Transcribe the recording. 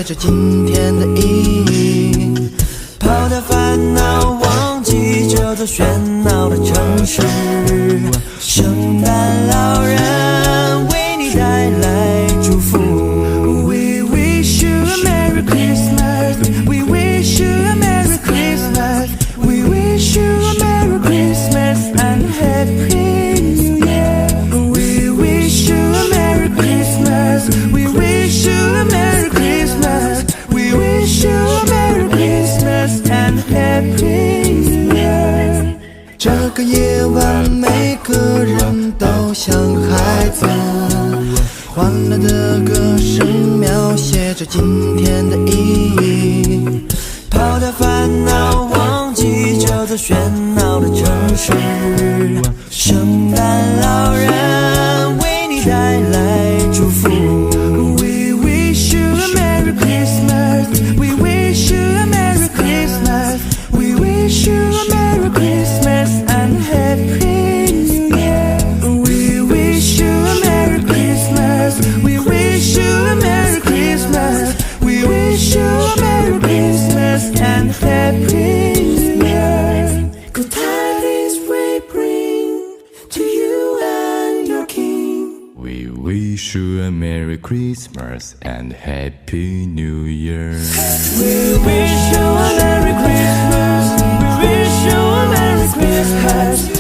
着今天的意义，抛掉烦恼，忘记这座喧闹的城市。圣诞老人为你带来祝福。We wish you a Merry Christmas. We wish you a Merry Christmas. We wish you a Merry Christmas and Happy New Year. We wish you a Merry Christmas. We wish you a Merry Christmas. We wish you a Merry Christmas and Happy New Year. 这个夜晚，每个人都像孩子，欢乐的歌声描写着今天的意义，抛掉烦恼，忘记这座喧闹的城市。圣诞老人为你带来祝福。We wish you a Merry Christmas. We wish you a Merry Christmas. We wish you a Merry Christmas and Happy New Year. We wish you a Merry Christmas. We wish you a Merry Christmas. We wish you a Merry Christmas and Happy New Year. Good tidings we bring to you and your King. We wish you a Merry Christmas and Happy New Year. We wish you a Merry Christmas. We wish you a Merry Christmas.